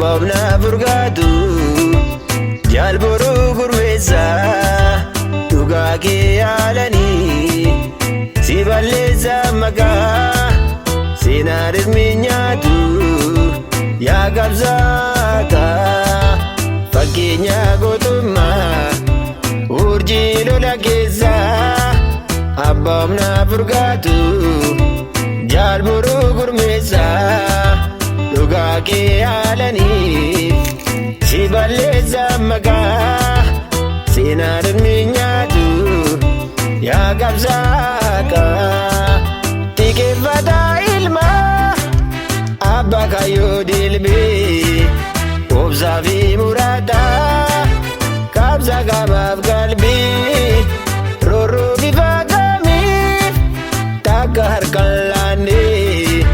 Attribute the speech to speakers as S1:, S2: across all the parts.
S1: abbaaf na furgaatu jaalboruu gurmeessa dhugaa kee yaalanii si balleessa maqaa seenaa dhirmi nyaatu yaa qabsaata fakkeenya gootummaa urjii lola keessa abbaaf na furgaatu jaalboruu gurmeessa dhugaa kee yaalanii si balleessa maqaa seenaa dhirmi nyaatu yaa qabsaata xiqqeeffata ilma abbaa kaayyoo dilbii obsaa fi murata qabsa qabaaf qalbii roorroo bifa kamiif takka harkaan laannee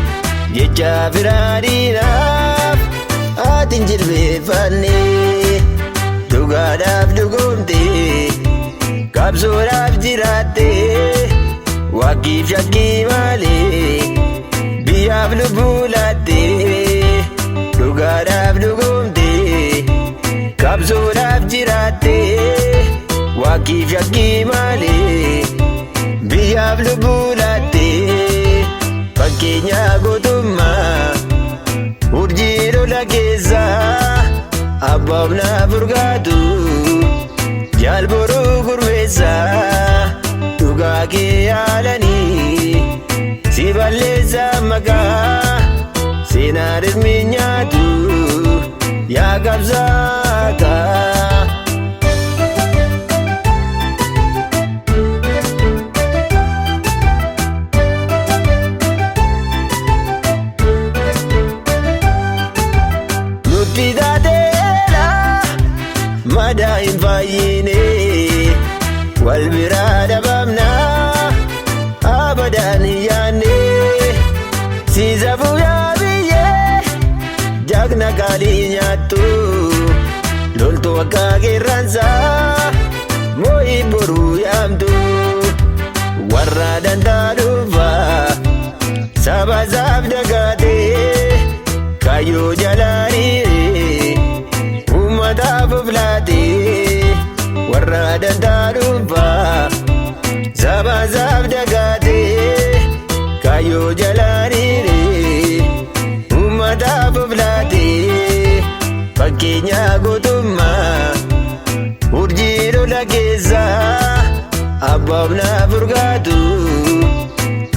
S1: jecha firaadhiinaaf atiin jilbeeffanne dhugaadhaaf dhugoomtee qabsoodhaaf jiraatte waaqqiif shakkii malee biyyaaf lubbuu laatte dhugaadhaaf dhugoomtee qabsoodhaaf jiraatte waaqqiif shakkii malee biyyaaf lubbuu laatte fakkeenya gootummaa urjii lola keessa abbaaf na furgaatu jaalboruu gurmeessa dhugaa kee yaalanii si balleessa maqaa seenaa dhirmi nyaatu yaa qabsaata. Nutti taateera madaa hin fayyine wal biraa dhabamna abadaan hin yaanne si safuu yaa biyyee jagna qaalii nyaattu loltuu akka qeerransa moo'ii boruu yaamtu warra dantaa dhuunfa saba isaaf dagaatee kaayyoo jalaanii uummataaf of laatee warra dantaa dhuunfa saba isaaf dagaatee kaayyoo jalaanii uummataaf of laatee fakkeenya gootummaa urjii lola keessa abbaaf na furgaatu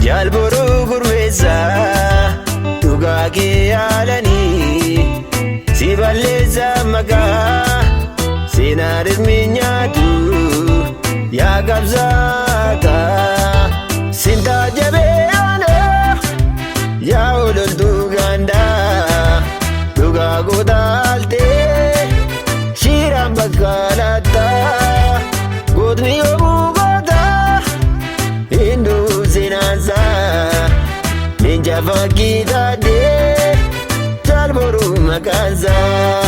S1: jaalboruu gurmeessa dhugaa kee yaalanii si balleessa maqaa seenaa dhirmi nyaatu yaa qabsaata sintaa jabeeyyaana yaa ololtuu gaandaa dhugaa gootaaltee shiiraan bakka laatta gootni yoomuu goota hinduu seenaansaa leenca fakkii taatee jaalboruu maqaansaa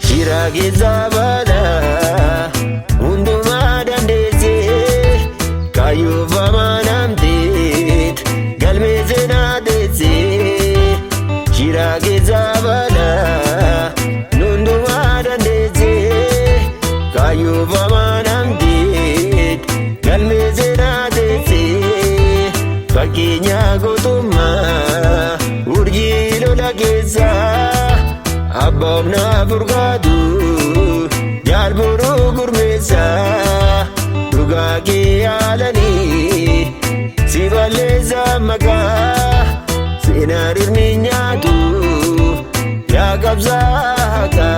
S1: shiraa keessaa baala hundumaa dandeessee kaayyoof amaanamteet galmee seenaa teessee shiraa keessaa baala hundumaa dandeessee kaayyoof amaanamteet galmee seenaa teessee fakkeenya gootummaa urjii lola keessa abbaaf na furgaatu jaalboruu gurmeessa dhugaa kee yaalanii si balleessa maqaa seenaa dhirmi nyaatu yaa qabsaata.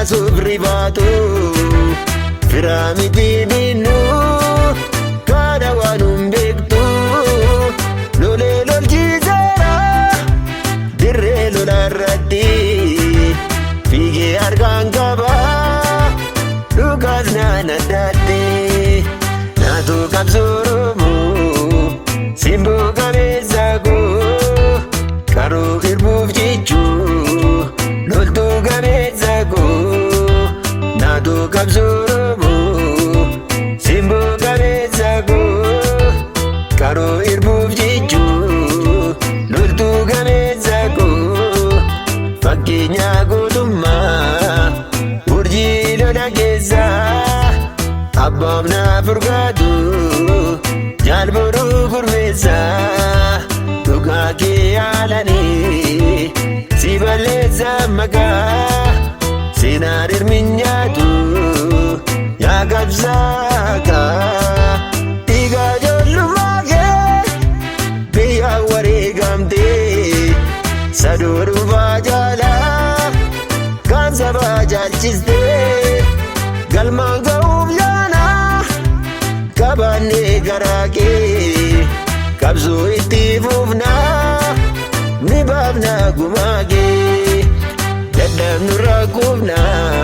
S1: Subri baatu firamiti dinnu kada wanum beektu lolee lolchiiseera dirree lolarratti fiigee harkaan qaba dhugaas naan addaatti naatu qabsooromu simboo qabeessa koo karoo irbuuf jechuu loltu Oromoo simboo qabeessa koo qaroo irbuuf jechuu loltuu qabeessa koo fakkeenya gootummaa urjii lola keessa abbaaf naaf urgaatu jaalboruu gurmeessa dhugaa kee yaalanii si balleessa maqaa seenaan hirminyaatu yaa qabsaa'aa dhiigaa ijoollummaa kee biyyaa wareegamtee sadoo dhufaa jaalaa kan sabaa jaalchistee galmaan ga'uuf yaanaa qabaannee garaa kee qabsoo itti fufnaa ni baafnaa gumaa kee dadhabnu rakkoofnaa